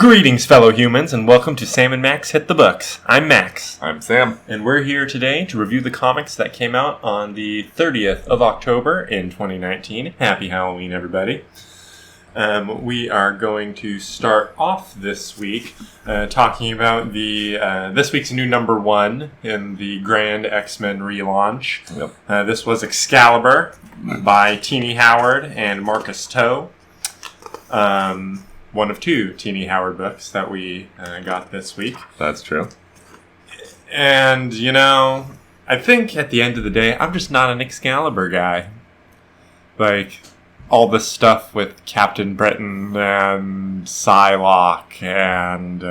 Greetings, fellow humans, and welcome to Sam and Max Hit the Books. I'm Max. I'm Sam. And we're here today to review the comics that came out on the 30th of October in 2019. Happy Halloween, everybody. We are going to start off this week talking about the this week's new number one in the Grand X-Men relaunch. Yep. This was Excalibur by Teenie Howard and Marcus Toe. One of two Teenie Howard books that we got this week. That's true. And, you know, I think at the end of the day, I'm just not an Excalibur guy. Like, all this stuff with Captain Britain and Psylocke and,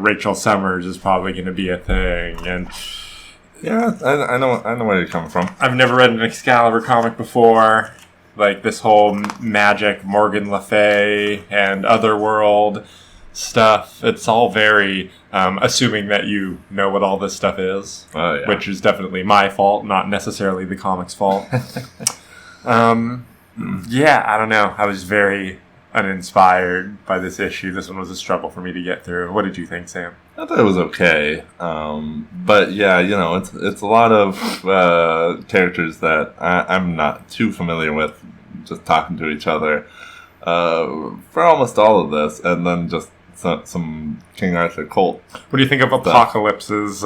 Rachel Summers is probably going to be a thing. And yeah, I know where you're coming from. I've never read an Excalibur comic before. Like, this whole magic Morgan Le Fay and Otherworld stuff. It's all very, assuming that you know what all this stuff is. Oh, yeah. Which is definitely my fault, not necessarily the comic's fault. Yeah, I don't know. I was very uninspired by this issue. This one was a struggle for me to get through. What did you think, Sam? I thought it was okay. But yeah, it's a lot of characters that I'm not too familiar with, just talking to each other for almost all of this, and then just some King Arthur cult. What do you think of Apocalypse's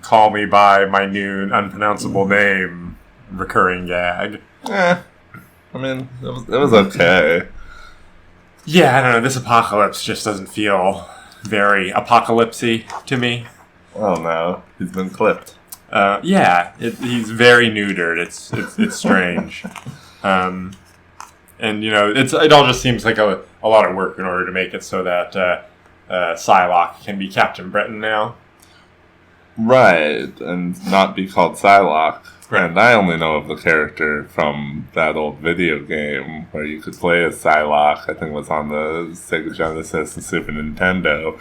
"Call Me by My New Unpronounceable Name" recurring gag? I mean, it was okay. Yeah, I don't know. This Apocalypse just doesn't feel very apocalypsy to me. Oh no, he's been clipped. Yeah, he's very neutered. It's strange. And it all just seems like a lot of work in order to make it so that Psylocke can be Captain Britain now. Right, and not be called Psylocke. Right. And I only know of the character from that old video game where you could play as Psylocke. I think it was on the Sega Genesis and Super Nintendo.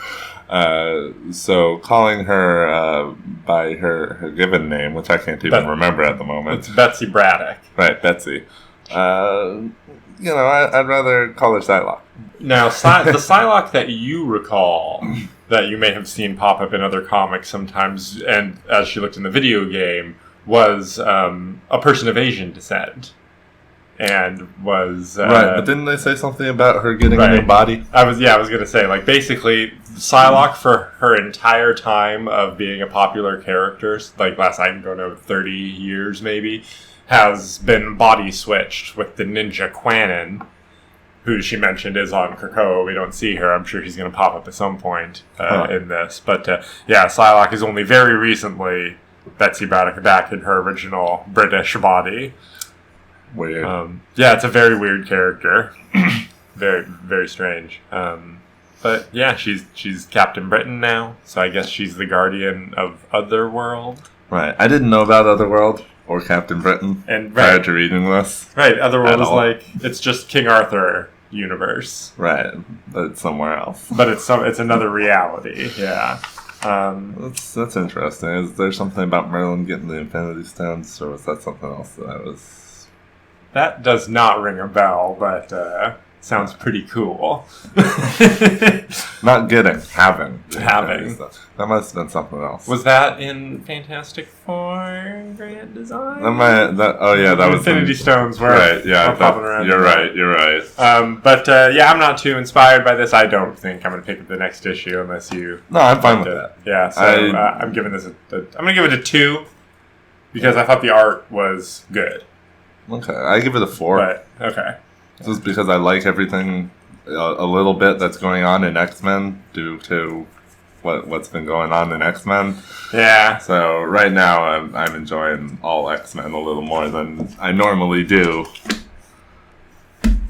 So calling her by her given name, which I can't even remember at the moment. It's Betsy Braddock. Right, Betsy. I'd rather call her Psylocke. Now, the Psylocke that you recall, that you may have seen pop up in other comics sometimes, and as she looked in the video game, was a person of Asian descent. And was... right, but didn't they say something about her getting a new body? I was going to say, basically, Psylocke for her entire time of being a popular character, last, I don't know, 30 years maybe, has been body switched with the ninja Quanon, who she mentioned is on Krakoa. We don't see her. I'm sure she's going to pop up at some point in this. But, Psylocke is only very recently Betsy Braddock back in her original British body. Weird. It's a very weird character. Very, very strange. But yeah, she's Captain Britain now, so I guess she's the guardian of Otherworld. Right. I didn't know about Otherworld or Captain Britain prior to reading this. Right. Otherworld is it's just King Arthur universe. Right. But it's somewhere else. But it's another reality. Yeah. That's interesting. Is there something about Merlin getting the Infinity Stones, or was that something else That does not ring a bell, but sounds pretty cool. Not getting, having. That must have been something else. Was that in Fantastic Four Grand Design? That was Infinity Stones were right. Yeah, popping around. You're right. I'm not too inspired by this. I don't think I'm going to pick up the next issue unless you. No, I'm fine with that. Yeah, so I'm giving this I'm going to give it a 2 because I thought the art was good. Okay, I give it a 4. But okay. Just because I like everything a little bit that's going on in X-Men due to what's been going on in X-Men. Yeah. So right now I'm enjoying all X-Men a little more than I normally do.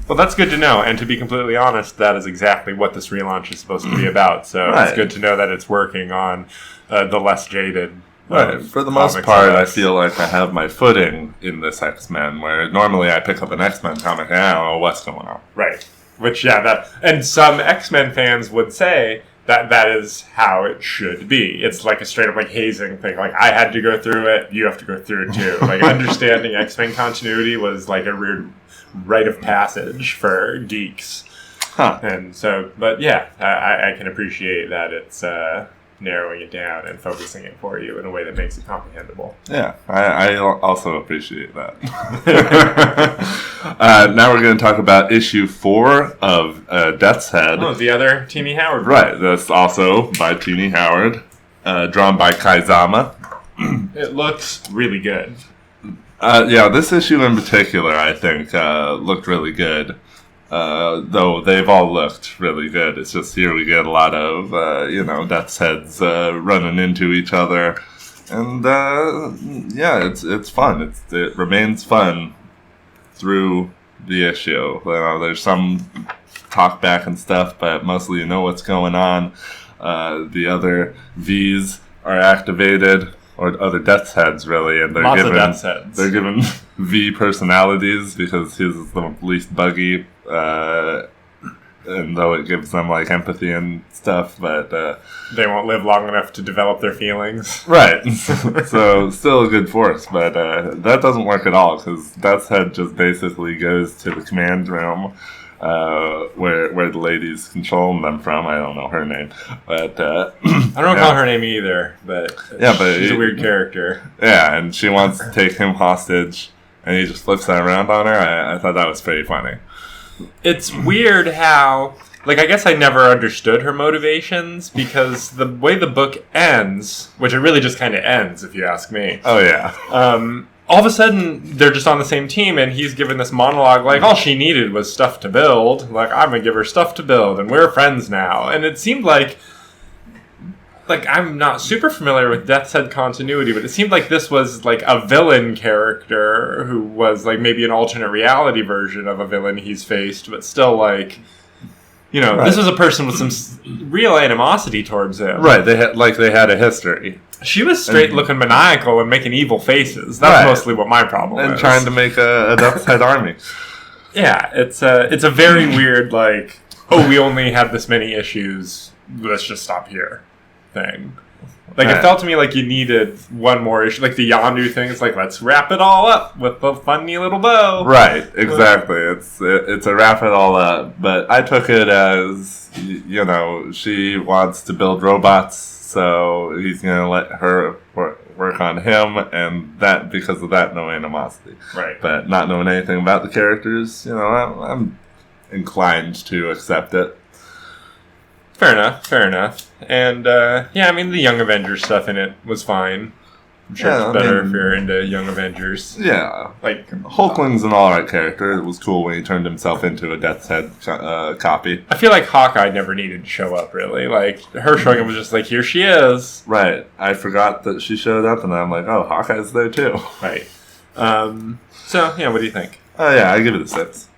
Well, that's good to know. And to be completely honest, that is exactly what this relaunch is supposed to be about. So It's good to know that it's working on the less jaded. Right. For the most part, I feel like I have my footing in this X-Men, where normally I pick up an X-Men comic and I don't know what's going on. Right. Which, and some X-Men fans would say that is how it should be. It's like a straight up hazing thing. I had to go through it, you have to go through it too. Understanding X-Men continuity was a weird rite of passage for geeks. Huh. And so, but yeah, I can appreciate that it's narrowing it down and focusing it for you in a way that makes it comprehensible. Yeah, I also appreciate that. Now we're going to talk about issue 4 of Death's Head. Oh, the other Teenie Howard. Right, that's also by Teenie Howard, drawn by Kaizama. It looks really good. Yeah, this issue in particular, I think, looked really good. Though they've all looked really good. It's just here we get a lot of, Death's Heads running into each other. And, yeah, it's fun. It remains fun through the issue. There's some talk back and stuff, but mostly you know what's going on. The other Vs are activated, or other Death's Heads, really, and they're given V personalities because he's the least buggy. And though it gives them like empathy and stuff, but they won't live long enough to develop their feelings. Right. So still a good force, but that doesn't work at all because Death's Head just basically goes to the command room where the lady's controlling them from. I don't know her name, but I don't call her name either. But she's a weird character. Yeah, and she wants to take him hostage, and he just flips that around on her. I thought that was pretty funny. It's weird how, like, I guess I never understood her motivations because the way the book ends, which it really just kind of ends, if you ask me. Oh, yeah. All of a sudden, they're just on the same team, and he's given this monologue, like, all she needed was stuff to build. Like, I'm going to give her stuff to build, and we're friends now. And it seemed like I'm not super familiar with Death's Head continuity, but it seemed like this was like a villain character who was like maybe an alternate reality version of a villain he's faced, but still like, right. This was a person with some real animosity towards him. Right, they had a history. She was straight looking maniacal and making evil faces. That's mostly what my problem is. And trying to make a Death's Head army. Yeah, it's a very weird like, oh, we only have this many issues, let's just stop here. Thing. Like, it felt to me like you needed one more issue. Like, the Yondu thing is like, let's wrap it all up with a funny little bow. Right, exactly. It's a wrap it all up. But I took it as, she wants to build robots, so he's going to let her work on him, and that, because of that, no animosity. Right. But not knowing anything about the characters, I'm inclined to accept it. Fair enough. And, the Young Avengers stuff in it was fine. I'm sure it's better if you're into Young Avengers. Yeah. Like, Hulkling's an alright character. It was cool when he turned himself into a Death's Head copy. I feel like Hawkeye never needed to show up, really. Like, her showing up was just like, here she is. Right. I forgot that she showed up, and I'm like, oh, Hawkeye's there, too. Right. So, what do you think? Yeah, I give it a 6.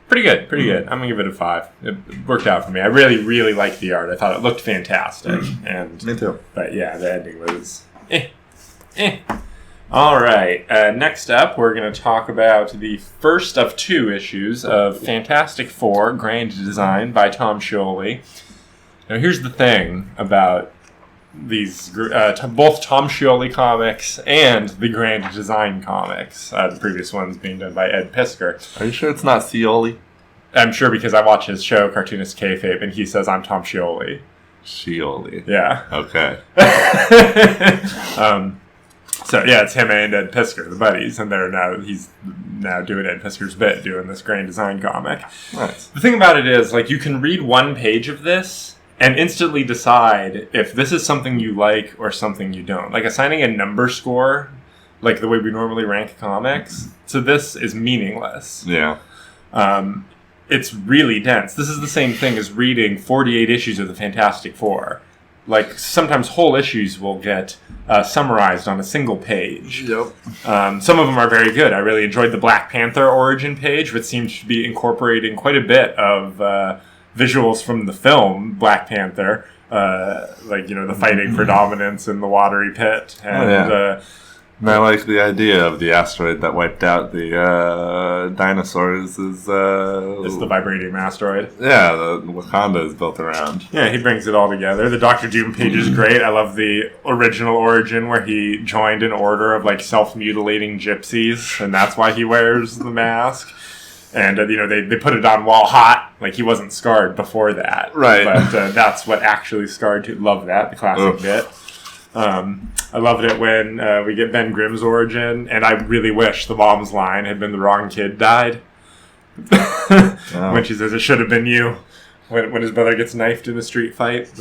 Pretty good. I'm going to give it a 5. It worked out for me. I really, really liked the art. I thought it looked fantastic. And me too. But yeah, the ending was All right. Next up, we're going to talk about the first of 2 issues of Fantastic Four Grand Design by Tom Scioli. Now, here's the thing about these both Tom Scioli comics and the Grand Design comics. The previous ones being done by Ed Piskor. Are you sure it's not Scioli? I'm sure because I watch his show, Cartoonist Kayfabe, and he says I'm Tom Scioli. Scioli. Yeah. Okay. So yeah, it's him and Ed Piskor, the buddies, and he's now doing Ed Piskor's bit, doing this Grand Design comic. Nice. The thing about it is, like, you can read one page of this and instantly decide if this is something you like or something you don't. Like, assigning a number score, like the way we normally rank comics, to this is meaningless. Yeah. It's really dense. This is the same thing as reading 48 issues of the Fantastic Four. Like, sometimes whole issues will get summarized on a single page. Yep. Some of them are very good. I really enjoyed the Black Panther origin page, which seems to be incorporating quite a bit of visuals from the film Black Panther, the fighting for dominance in the watery pit. And, and I like the idea of the asteroid that wiped out the dinosaurs it's the vibranium asteroid. Yeah, the Wakanda is built around. Yeah, he brings it all together. The Doctor Doom page is great. I love the original origin where he joined an order of self-mutilating gypsies, and that's why he wears the mask. And, they put it on while hot. Like, he wasn't scarred before that. Right. But that's what actually scarred to love that, the classic bit. I loved it when we get Ben Grimm's origin, and I really wish the mom's line had been the wrong kid died. When she says, it should have been you. When his brother gets knifed in a street fight.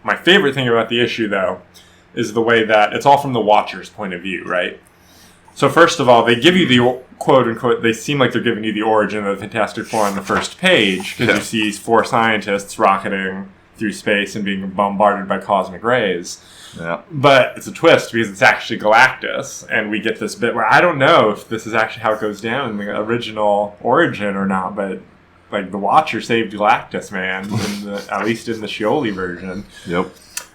My favorite thing about the issue, though, is the way that it's all from the Watcher's point of view, right? So first of all, they give you the quote-unquote, they seem like they're giving you the origin of the Fantastic Four on the first page, because you see 4 scientists rocketing through space and being bombarded by cosmic rays. Yeah. But it's a twist, because it's actually Galactus, and we get this bit where I don't know if this is actually how it goes down in the original origin or not, but like the Watcher saved Galactus, man, at least in the Scioli version. Yep.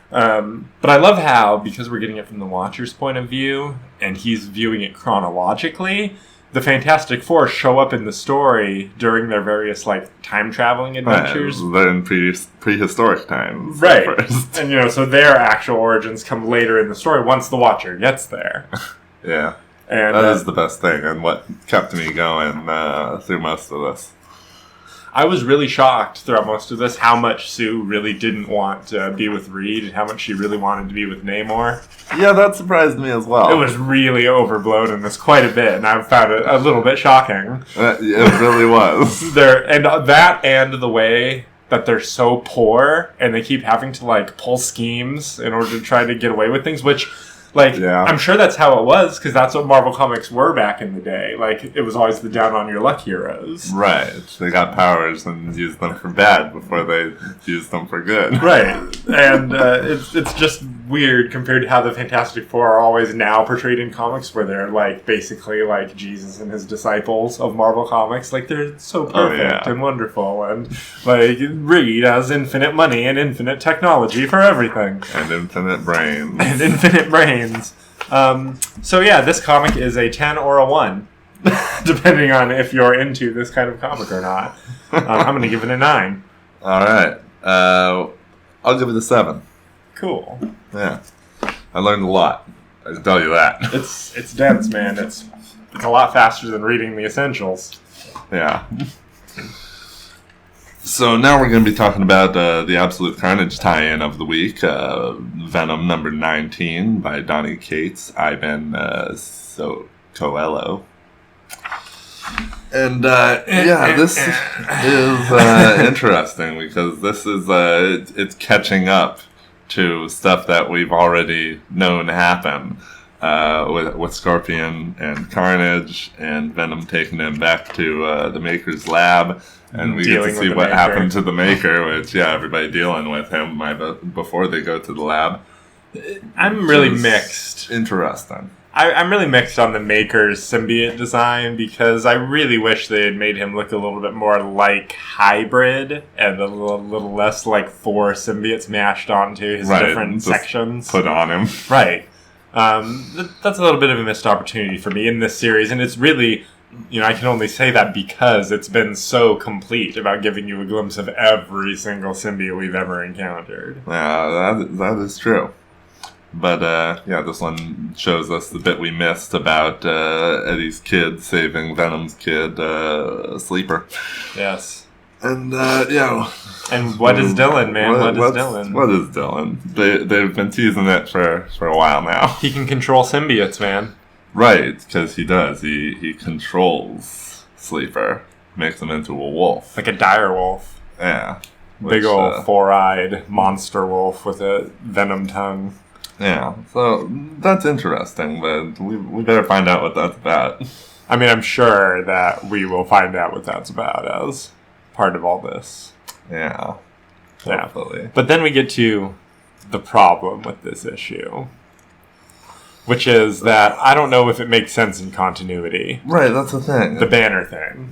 But I love how, because we're getting it from the Watcher's point of view, and he's viewing it chronologically, the Fantastic Four show up in the story during their various, time-traveling adventures. They're in prehistoric times. Right. First. And, so their actual origins come later in the story once the Watcher gets there. Yeah. And that is the best thing, and what kept me going through most of this. I was really shocked throughout most of this how much Sue really didn't want to be with Reed and how much she really wanted to be with Namor. Yeah, that surprised me as well. It was really overblown in this quite a bit, and I found it a little bit shocking. It really was. And the way that they're so poor, and they keep having to pull schemes in order to try to get away with things, which... I'm sure that's how it was, because that's what Marvel Comics were back in the day. It was always the down-on-your-luck heroes. Right. They got powers and used them for bad before they used them for good. Right. And it's just weird compared to how the Fantastic Four are always now portrayed in comics, where they're, basically like Jesus and his disciples of Marvel Comics. They're so perfect and wonderful. And, Reed has infinite money and infinite technology for everything. And infinite brains. This comic is a 10 or a 1, depending on if you're into this kind of comic or not. I'm going to give it a 9. All right. I'll give it a 7. Cool. Yeah. I learned a lot. I can tell you that. It's dense, man. It's a lot faster than reading the essentials. Yeah. So now we're going to be talking about the Absolute Carnage tie-in of the week, Venom number 19 by Donny Cates, Ivan Coelho. And this is interesting because this is it's catching up to stuff that we've already known happen with Scorpion and Carnage and Venom taking him back to the Maker's lab. And we get to see what happened to the Maker, which, everybody dealing with him before they go to the lab. I'm really mixed. Interesting. I'm really mixed on the Maker's symbiote design because I really wish they had made him look a little bit more like Hybrid and a little less like 4 symbiotes mashed onto his different sections. Put on him. Right. That's a little bit of a missed opportunity for me in this series, and it's really... I can only say that because it's been so complete about giving you a glimpse of every single symbiote we've ever encountered. Yeah, that is true. But, this one shows us the bit we missed about Eddie's kid saving Venom's kid, Sleeper. Yes. And, And what is Dylan, man? What is Dylan? What is Dylan? They've been teasing it for a while now. He can control symbiotes, man. Right, because he does. He controls Sleeper, makes him into a wolf. Like a dire wolf. Yeah. Big old 4-eyed monster wolf with a venom tongue. Yeah, so that's interesting, but we better find out what that's about. I mean, I'm sure that we will find out what that's about as part of all this. Yeah, hopefully. Yeah. But then we get to the problem with this issue, which is that I don't know if it makes sense in continuity. Right, that's the thing. The Banner thing.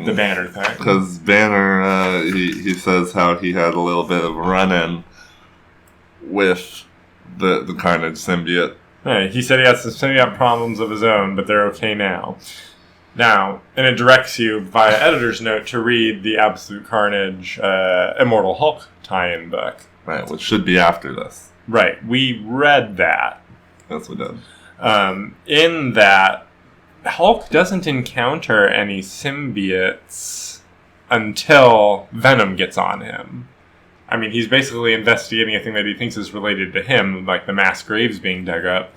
Because Banner, he says how he had a little bit of a run-in with the Carnage symbiote. Yeah, he said he had some symbiote problems of his own, but they're okay now. Now, and it directs you via editor's note to read the Absolute Carnage Immortal Hulk tie-in book. Right, which should be after this. Right, we read that. Yes, we did. In that, Hulk doesn't encounter any symbiotes until Venom gets on him. I mean, he's basically investigating a thing that he thinks is related to him, like the mass graves being dug up.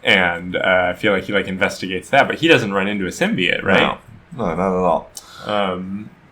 And I feel like he investigates that, but he doesn't run into a symbiote, right? No, not at all.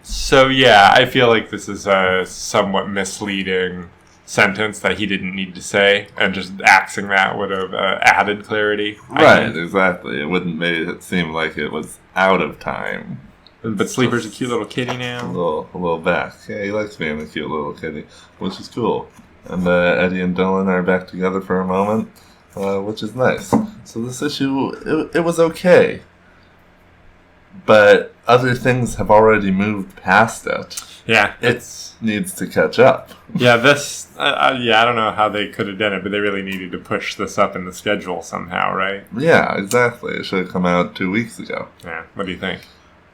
So yeah, I feel like this is a somewhat misleading sentence that he didn't need to say, and just axing that would have added clarity. Right, exactly. It wouldn't make it seem like it was out of time. But Sleeper's a cute little kitty now. A little back. Yeah, he likes being a cute little kitty, which is cool. And Eddie and Dylan are back together for a moment, which is nice. So this issue, it was okay. But other things have already moved past it. Yeah, it needs to catch up. Yeah, this. I don't know how they could have done it, but they really needed to push this up in the schedule somehow, right? Yeah, exactly. It should have come out 2 weeks ago. Yeah. What do you think?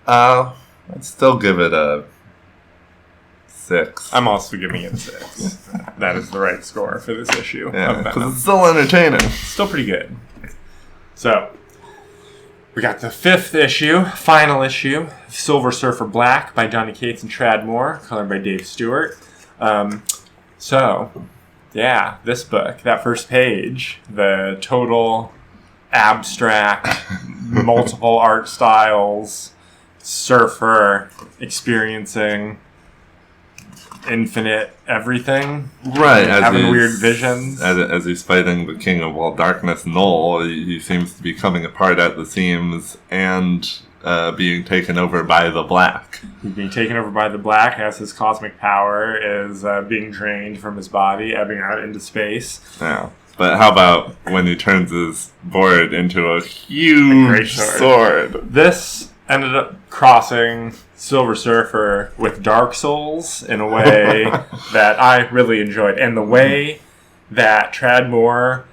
I'd still give it a 6. I'm also giving it a 6. That is the right score for this issue. Yeah, because it's still entertaining. Still pretty good. So, we got the 5th issue, final issue, Silver Surfer Black by Donny Cates and Tradd Moore, colored by Dave Stewart. So, yeah, this book, that first page, the total abstract, multiple art styles, surfer experiencing infinite everything, right? Having weird visions as he's fighting the King of All Darkness, Null. He seems to be coming apart at the seams and being taken over by the Black. He's being taken over by the Black as his cosmic power is being drained from his body, ebbing out into space. Yeah. But how about when he turns his board into a huge sword? This ended up crossing Silver Surfer with Dark Souls in a way that I really enjoyed. And the way that Tradd Moore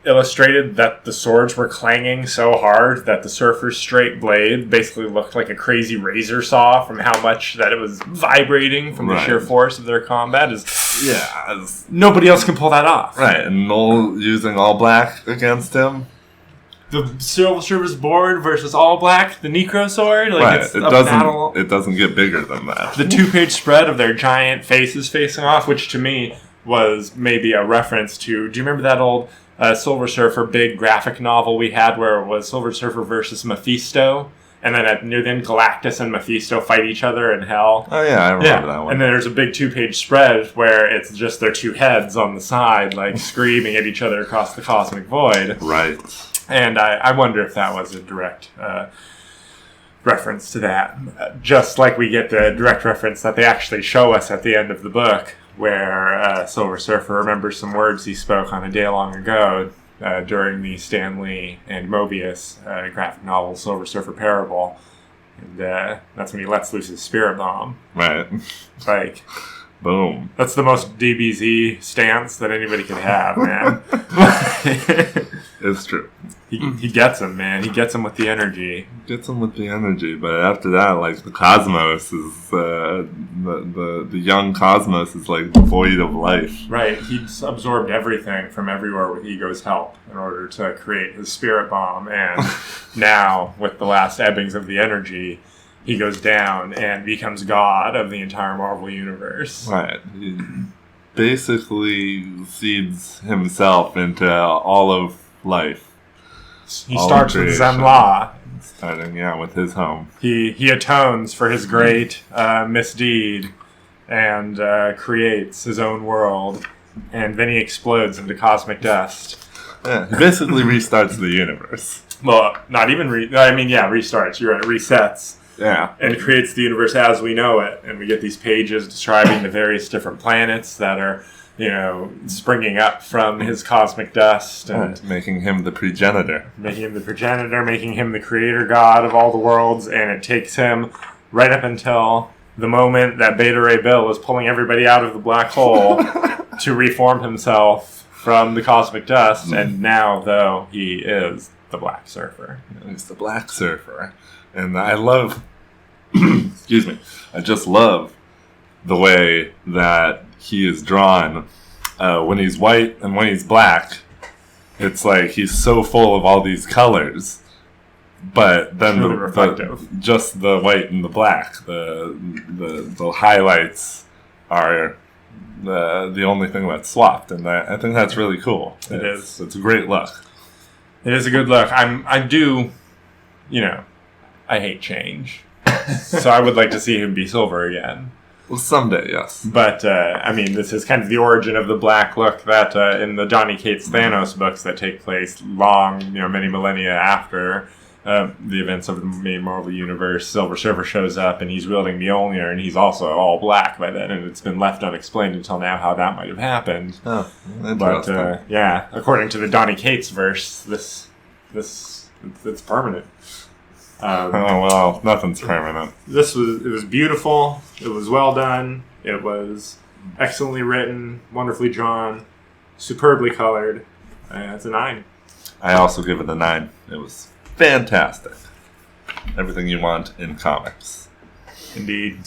illustrated that the swords were clanging so hard that the Surfer's straight blade basically looked like a crazy razor saw from how much that it was vibrating from the sheer force of their combat is nobody else can pull that off. Right, and Null using All Black against him. The Silver Surfer's board versus All Black, the Necro sword. It's it doesn't get bigger than that. The 2-page spread of their giant faces facing off, which to me was maybe a reference to. Do you remember that old Silver Surfer big graphic novel we had where it was Silver Surfer versus Mephisto? And then near the end, Galactus and Mephisto fight each other in hell. Oh, yeah, I remember that one. And then there's a big 2-page spread where it's just their 2 heads on the side, screaming at each other across the cosmic void. Right. And I wonder if that was a direct reference to that. Just like we get the direct reference that they actually show us at the end of the book, where Silver Surfer remembers some words he spoke on a day long ago during the Stan Lee and Mobius graphic novel Silver Surfer Parable. And that's when he lets loose his spirit bomb. Right. Boom. That's the most DBZ stance that anybody could have, man. It's true. He gets him, man. He gets him with the energy. Gets him with the energy, but after that, the cosmos is the young cosmos is void of life. Right. He's absorbed everything from everywhere with Ego's help in order to create his spirit bomb, and now with the last ebbings of the energy, he goes down and becomes god of the entire Marvel universe. Right. He basically seeds himself into all of life. He starts with Zen-La. Starting, with his home. He atones for his great misdeed and creates his own world. And then he explodes into cosmic dust. Yeah, he basically restarts the universe. Well, not even restarts. You're right, resets. Yeah. And creates the universe as we know it. And we get these pages describing the various different planets that are, springing up from his cosmic dust. And making him the progenitor. Making him the creator god of all the worlds. And it takes him right up until the moment that Beta Ray Bill is pulling everybody out of the black hole to reform himself from the cosmic dust. And now, though, he is the Black Surfer. He's the Black Surfer. And I love, excuse me, I just love the way that he is drawn. When he's white and when he's black, it's like he's so full of all these colors. But then really reflective. Just the white and the black, the highlights are the only thing that's swapped, and I think that's really cool. It's a great look. It is a good look. I do, I hate change, so I would like to see him be silver again. Well, someday, yes. But, this is kind of the origin of the black look that in the Johnny Cates Thanos books that take place long, many millennia after the events of the main Marvel Universe. Silver Surfer shows up, and he's wielding Mjolnir, and he's also all black by then, and it's been left unexplained until now how that might have happened. Oh, interesting. But, according to the Johnny Cates verse, it's permanent. Nothing's permanent. It was beautiful. It was well done. It was excellently written, wonderfully drawn, superbly colored. It's a 9. I also give it a 9. It was fantastic. Everything you want in comics. Indeed.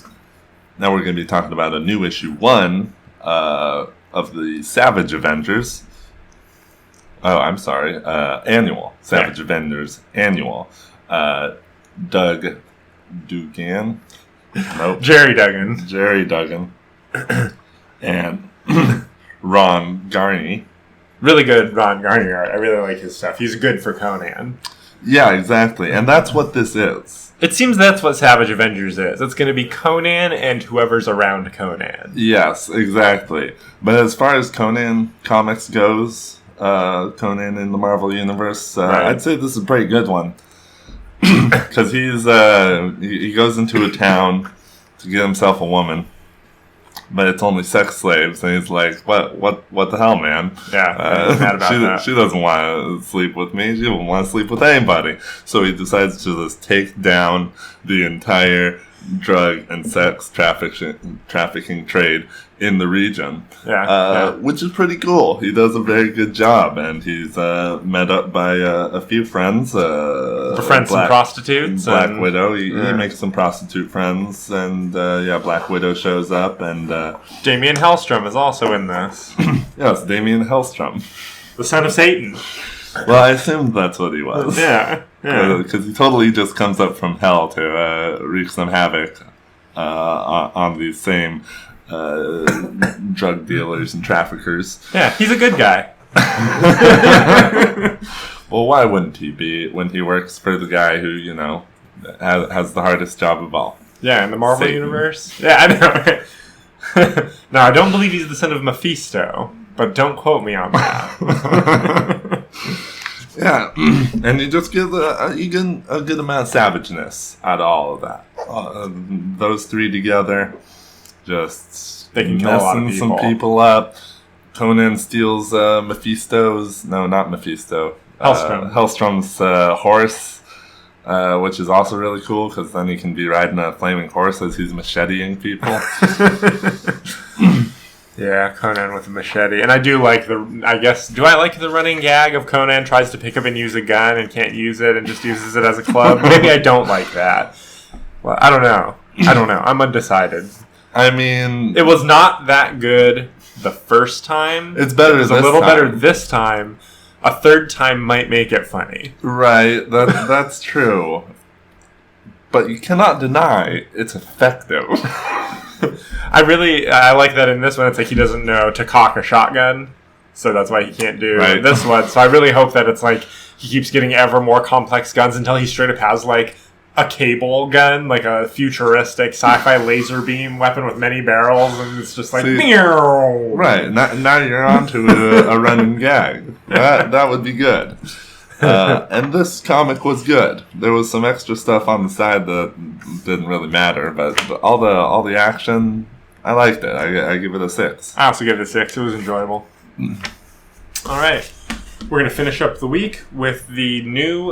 Now we're going to be talking about a new issue 1 of the Savage Avengers. Oh, I'm sorry. Annual. Savage Avengers Annual. Doug Dugan. Nope. Jerry Duggan. Jerry Duggan. And Ron Garney. Really good Ron Garney art. I really like his stuff. He's good for Conan. Yeah, exactly. And that's what this is. It seems that's what Savage Avengers is. It's going to be Conan and whoever's around Conan. Yes, exactly. But as far as Conan comics goes, Conan in the Marvel Universe, right. I'd say this is a pretty good one. Because he goes into a town to get himself a woman, but it's only sex slaves, and he's like, what the hell, man? Yeah, mad about that. She doesn't want to sleep with me. She doesn't want to sleep with anybody. So he decides to just take down the entire drug and sex trafficking trade in the region. Which is pretty cool. He does a very good job, and he's met up by a few friends. Befriends some prostitutes. Black Widow. He makes some prostitute friends, and Black Widow shows up, and Damian Hellstrom is also in this. Yes, Damian Hellstrom, the son of Satan. Well, I assumed that's what he was. Yeah. Because he totally just comes up from hell to wreak some havoc on these same drug dealers and traffickers. Yeah, he's a good guy. Well, why wouldn't he be when he works for the guy who, has the hardest job of all? Yeah, in the Marvel Universe? Yeah, I know. No, I don't believe he's the son of Mephisto, but don't quote me on that. Yeah, and you just get a good amount of savageness out of all of that. Those three together, just they can kill a lot of some people up. Conan steals Hellstrom's horse, which is also really cool because then he can be riding a flaming horse as he's macheteing people. Yeah, Conan with a machete. And I do like do I like the running gag of Conan tries to pick up and use a gun and can't use it and just uses it as a club? Maybe I don't like that. Well, I don't know. I'm undecided. I mean, it was not that good the first time. It's better It was a little better this time. A third time might make it funny. Right, that's true. But you cannot deny it's effective. I like that in this one. It's like he doesn't know to cock a shotgun, so that's why he can't do this one. So I really hope that it's like he keeps getting ever more complex guns until he straight up has like a cable gun, like a futuristic sci-fi laser beam weapon with many barrels, and it's just like right. Now you're on to a running gag. That would be good. And this comic was good. There was some extra stuff on the side that didn't really matter, but all the action, I liked it. I give it a 6. I also give it a 6. It was enjoyable. All right, we're gonna finish up the week with the new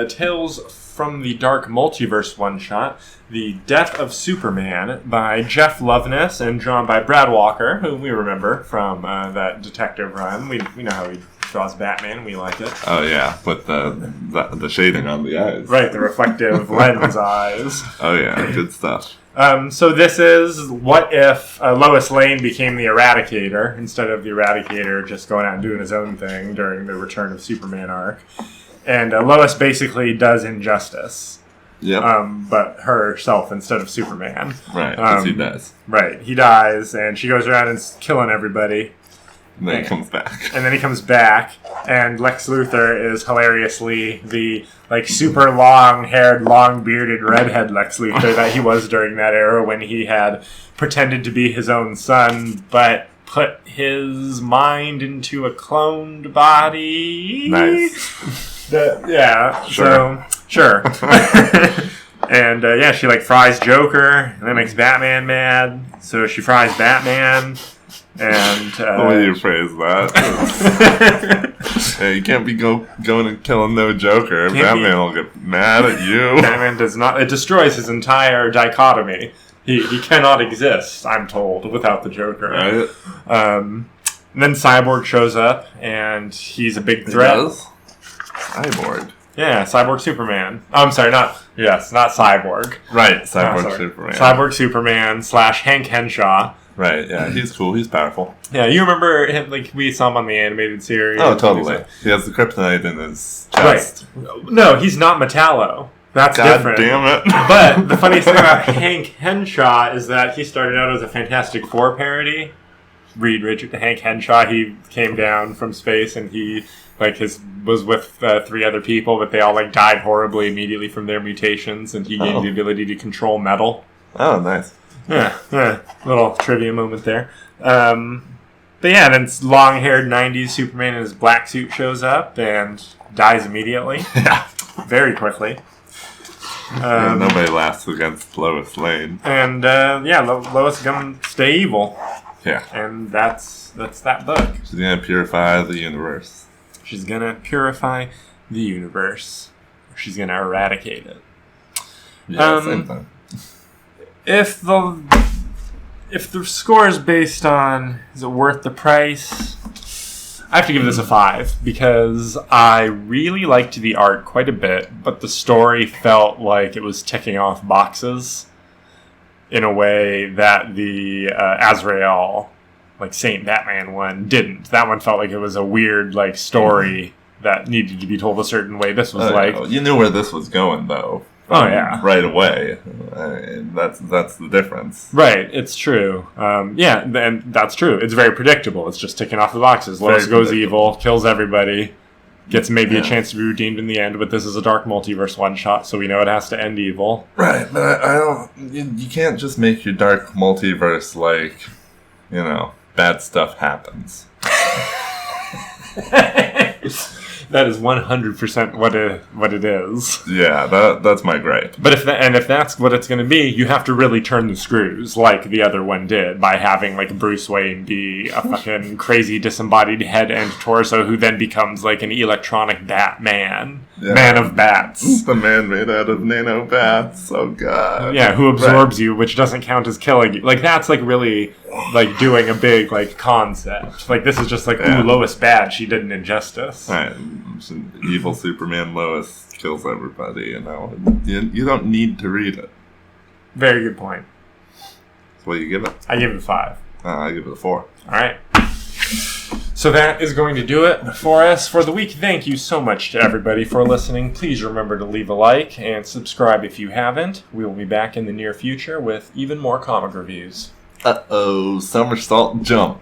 Tales from the Dark Multiverse one-shot, The Death of Superman by Jeff Loveness and drawn by Brad Walker, who we remember from that detective run. We know how he draws Batman. We like it. Oh yeah, with the shading on the eyes. Right, the reflective lens eyes. Oh yeah, good stuff. So this is what if Lois Lane became the Eradicator instead of the Eradicator just going out and doing his own thing during the Return of Superman arc. And Lois basically does injustice. Yep. But herself instead of Superman. Right, because he dies. Right, he dies, and she goes around and is killing everybody. And then he comes back. And then he comes back, and Lex Luthor is hilariously the super long-haired, long-bearded redhead Lex Luthor that he was during that era when he had pretended to be his own son, but put his mind into a cloned body. Nice. Yeah. Sure. So, sure. And she fries Joker, and then makes Batman mad. So she fries Batman. And the way you phrase that. Yeah, you can't be going and killing no Joker. Batman will get mad at you. Batman does not. It destroys his entire dichotomy. He cannot exist, I'm told, without the Joker. Right. And then Cyborg shows up, and he's a big threat. He does? Cyborg. Yeah, Cyborg Superman. Oh, I'm sorry, not Cyborg. Right, Cyborg Superman. Cyborg Superman / Hank Henshaw. Right, yeah, he's cool, he's powerful. Yeah, you remember him, we saw him on the animated series. Oh, totally. He has the kryptonite in his chest. Right. No, he's not Metallo. That's different. Damn it. But the funniest thing about Hank Henshaw is that he started out as a Fantastic Four parody. Reed Richard, Hank Henshaw, he came down from space and he was with 3 other people, but they all died horribly immediately from their mutations, and he gained the ability to control metal. Oh, nice. Yeah, little trivia moment there. But yeah, then long-haired 90s Superman in his black suit shows up and dies immediately. Yeah. Very quickly. Nobody lasts against Lois Lane. And Lois is gonna stay evil. Yeah. And that's that book. She's gonna purify the universe. She's gonna purify the universe. She's gonna eradicate it. Yeah, same thing. If the score is based on is it worth the price, I have to give this a 5 because I really liked the art quite a bit, but the story felt like it was ticking off boxes in a way that the Azrael, Saint Batman one didn't. That one felt like it was a weird story that needed to be told a certain way. This was you knew where this was going though. Oh yeah, right away. That's the difference. Right, it's true. And that's true. It's very predictable. It's just ticking off the boxes. Lois goes evil, kills everybody, gets maybe a chance to be redeemed in the end. But this is a dark multiverse one shot, so we know it has to end evil. Right, but I don't. You can't just make your dark multiverse bad stuff happens. That is 100% what it is. Yeah, that's my gripe. But if that's what it's going to be, you have to really turn the screws like the other one did by having Bruce Wayne be a fucking crazy disembodied head and torso who then becomes an electronic Batman, man of bats. The man made out of nano bats. Oh god. Yeah, who absorbs you, which doesn't count as killing you. That's really doing a big concept. This is just ooh, Lois bad. She did an injustice. Right. Evil Superman Lois kills everybody, You don't need to read it. Very good point. So what do you give it? I give it a 5. I give it a 4. Alright. So that is going to do it for us for the week. Thank you so much to everybody for listening. Please remember to leave a like and subscribe if you haven't. We will be back in the near future with even more comic reviews. Uh-oh, somersault jump.